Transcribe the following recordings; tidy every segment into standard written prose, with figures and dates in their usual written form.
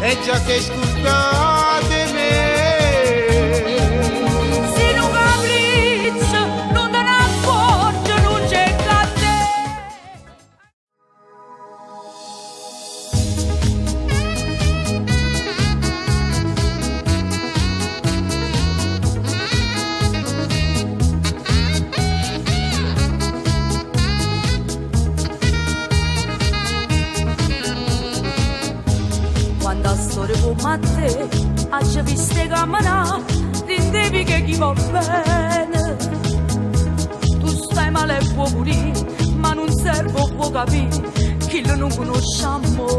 è già che scusate me. Se non capriccio, non te ne accorgi, non c'è che te. Quando storia come te, ci viste camminare, intendevi che chi va bene. Tu stai male e puoi morire, ma non serve può capire, chi lo non conosce amore.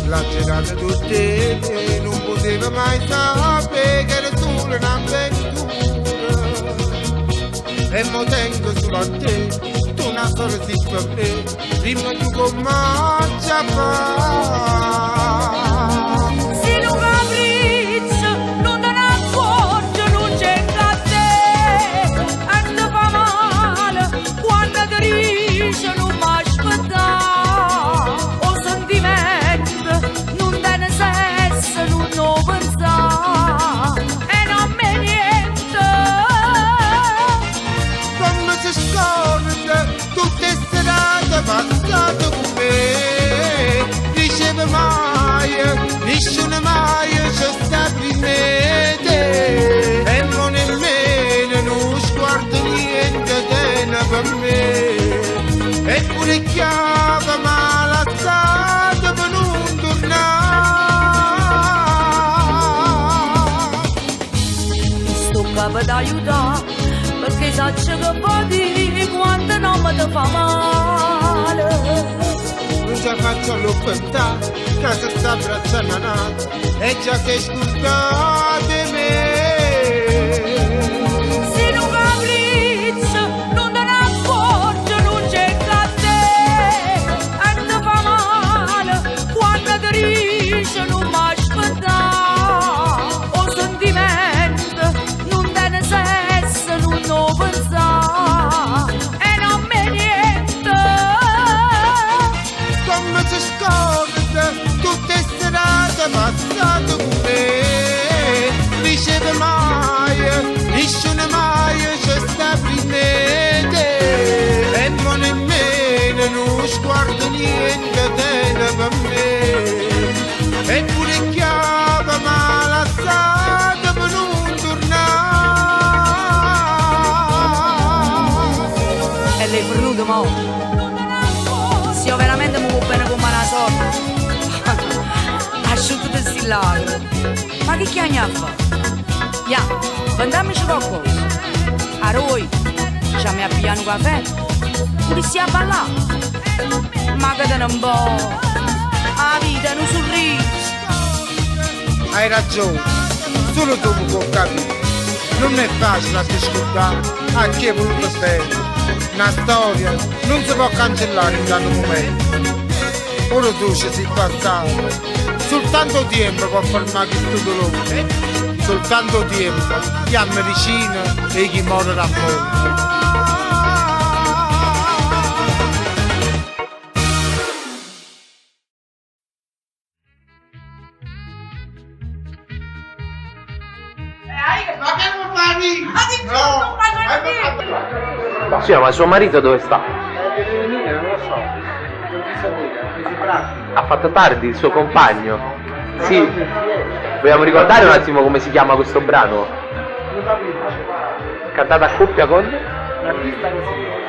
La girata tu te non poteva mai sapere che era solo un'avventura. E mo tengo solo a te, tu una sola si per me, dimmi tu come ci fa. Se non capriccio, non te ne accorgi, non c'è che te. E ti fa male, quando ti dice non mi aspettare. O sentimento, non te ne cessa, non lo pensare. E non me niente. Come si scorda tutte serate passate con me. Diceva mai, nessuno mai c'è stato in me te. E non nemmeno non sguardo niente te per me. Eppure chiama malazzata per non tornare. Sto capo d'aiutare, perché saccio che può dire quando non mi ti fa male. Non ci faccio l'offentare, che si sta abbracciando nata, e già che scusate me. Se non capriccio, non te ne accorgi, non c'è che te. E ti fa male, quando ti dice non mi aspettare. O sentimento, non te ne cessa, non lo pensare. E non me niente. Come si scorda tutte serate passate con me. Diceva mai, nessuno mai c'è stato in me te. E non nemmeno non sguardo niente te per me. Eppure chiama malazzata per non tornare. E lei venuto mo? Se io veramente mi vuoi bene come una sorte. Asciutto di sti lacrime. Ma che chiami a fare? Ya, vendiamoci qualcosa. A noi, ci abbiamo pigliato un caffè. Pure si a ballare. Ma che te non può. La vita non sorride. Hai ragione, solo tu mi puoi capire. Non è facile a scordare a chi è voluto bene. Una storia non si può cancellare in tanto momento. Ora tu ci sei passato. Soltanto tempo può fermare questo dolore. Soltanto tempo chi ha medicina e chi muore da fuori. Ma che non parli? Ma sì, ma suo marito dove sta? Deve venire, non lo so. Non ti sapere, Ha fatto tardi il suo compagno. Sì. Vogliamo ricordare un attimo come si chiama questo brano? Cantata a coppia con?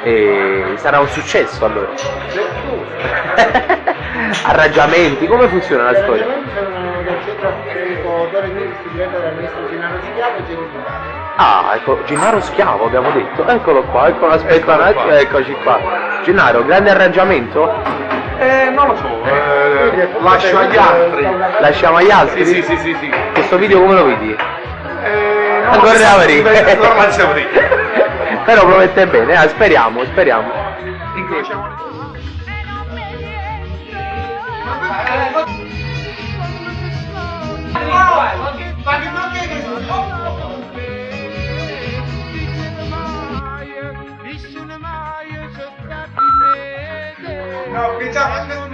E sarà un successo allora. Arrangiamenti, come funziona la storia? Ah, ecco, Gennaro Schiavo abbiamo detto, eccolo qua, eccolo, aspetta un attimo, eccoci qua. Gennaro, grande arrangiamento? Non lo so, lascio agli altri. Lasciamo agli altri? Sì. Questo video come lo vedi? Non lo so, però promette bene, speriamo. incrociamo le No, che già, aspetta, non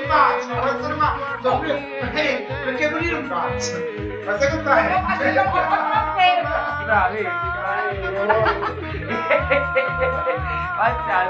faccio, Perché non io non faccio? Ma sai che fai? Faccia,